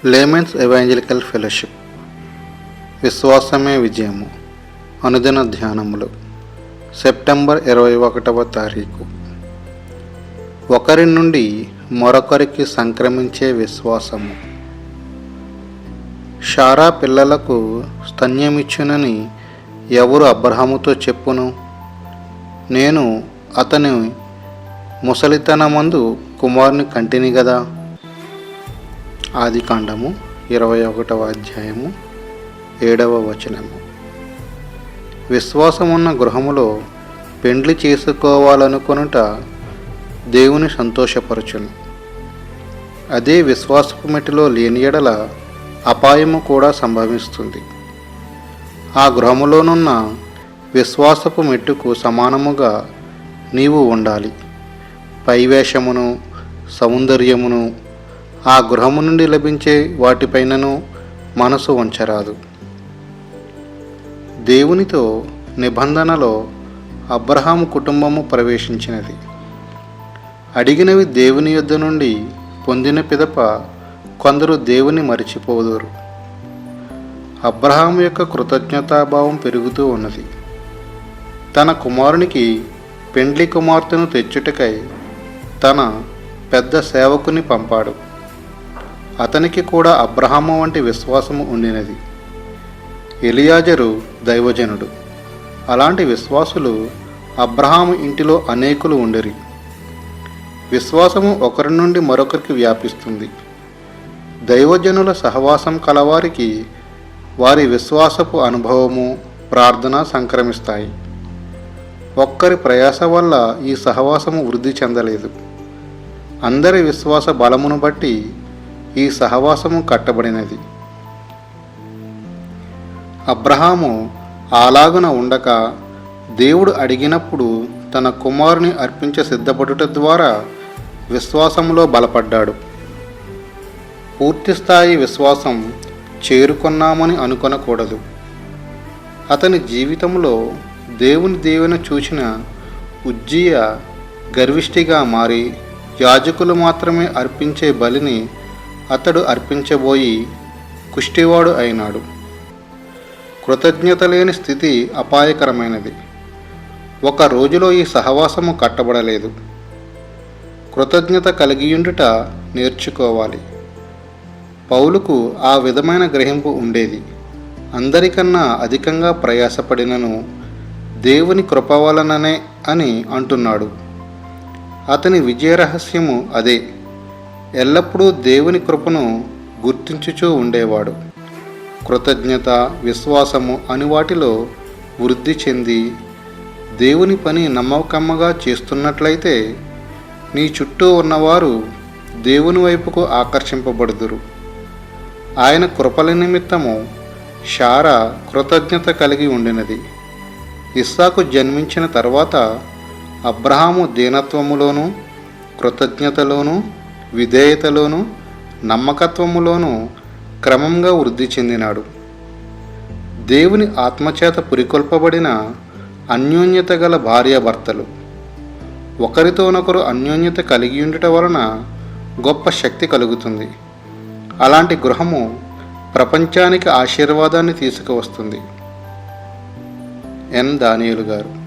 Laymen's evangelical fellowship విశ్వాసమే విజయము అనుదిన ధ్యానములు September 21వ తారీఖు. ఒకరి నుండి మరొకరికి సంక్రమించే విశ్వాసము. శారా పిల్లలకు స్తన్యమిచ్చునని ఎవరు అబ్రహాముతో చెప్పును? నేను అతని ముసలితనమందు కుమారుని కంటిని గదా. ఆదికాండము 21వ అధ్యాయము 7వ వచనము. విశ్వాసమున్న గృహములో పెండ్లి చేసుకోవాలనుకొనుట దేవుని సంతోషపరచును. అదే విశ్వాసపు మెట్టులో లేని ఎడల అపాయము కూడా సంభవిస్తుంది. ఆ గృహములోనున్న విశ్వాసపు మెట్టుకు సమానముగా నీవు ఉండాలి. పైవేషమును, సౌందర్యమును, ఆ గృహము నుండి లభించే వాటిపైనను మనసు ఉంచరాదు. దేవునితో నిబంధనలో అబ్రహాము కుటుంబము ప్రవేశించినది. అడిగినవి దేవుని యొద్ద నుండి పొందిన పిదప కొందరు దేవుని మరిచిపోదురు. అబ్రహాము యొక్క కృతజ్ఞతాభావం పెరుగుతూ ఉన్నది. తన కుమారునికి పెండ్లి కుమార్తెను తెచ్చుటకై తన పెద్ద సేవకుని పంపాడు. అతనికి కూడా అబ్రహాము వంటి విశ్వాసము ఉండినది. ఎలియాజరు దైవజనుడు. అలాంటి విశ్వాసులు అబ్రహాము ఇంటిలో అనేకులు ఉండిరి. విశ్వాసము ఒకరి నుండి మరొకరికి వ్యాపిస్తుంది. దైవజనుల సహవాసం కలవారికి వారి విశ్వాసపు అనుభవము, ప్రార్థన సంక్రమిస్తాయి. ఒక్కరి ప్రయాస వల్ల ఈ సహవాసము వృద్ధి చెందలేదు. అందరి విశ్వాస బలమును బట్టి ఈ సహవాసము కట్టబడినది. అబ్రహాము అలాగున ఉండక దేవుడు అడిగినప్పుడు తన కుమారుని అర్పించ సిద్ధపడుట ద్వారా విశ్వాసములో బలపడ్డాడు. పూర్తిస్థాయి విశ్వాసం చేరుకున్నామని అనుకొనకూడదు. అతని జీవితంలో దేవుని దీవెన చూచిన ఉజ్జియా గర్విష్ఠిగా మారి యాజకులు మాత్రమే అర్పించే బలిని అతడు అర్పించబోయి కుష్టివాడు అయినాడు. కృతజ్ఞత లేని స్థితి అపాయకరమైనది. ఒక రోజులో ఈ సహవాసము కట్టబడలేదు. కృతజ్ఞత కలిగియుండుట నేర్చుకోవాలి. పౌలుకు ఆ విధమైన గ్రహింపు ఉండేది. అందరికన్నా అధికంగా ప్రయాసపడినను దేవుని కృప వలననే అని అంటున్నాడు. అతని విజయరహస్యము అదే. ఎల్లప్పుడూ దేవుని కృపను గుర్తించుచూ ఉండేవాడు. కృతజ్ఞత, విశ్వాసము అని వాటిలో వృద్ధి చెంది దేవుని పని నమ్మకమ్మగా చేస్తున్నట్లయితే నీ చుట్టూ ఉన్నవారు దేవుని వైపుకు ఆకర్షింపబడుదురు. ఆయన కృపల నిమిత్తము శారా కృతజ్ఞత కలిగి ఉండినది. ఇస్సాకు జన్మించిన తర్వాత అబ్రహాము దీనత్వములోను, కృతజ్ఞతలోను, విధేయతలోను, నమ్మకత్వములోను క్రమంగా వృద్ధి చెందినాడు. దేవుని ఆత్మచేత పురికొల్పబడిన అన్యోన్యత గల భార్యాభర్తలు ఒకరితోనొకరు అన్యోన్యత కలిగి ఉండుట వలన గొప్ప శక్తి కలుగుతుంది. అలాంటి గృహము ప్రపంచానికి ఆశీర్వాదాన్ని తీసుకువస్తుంది. ఎన్ దానియేలు గారు.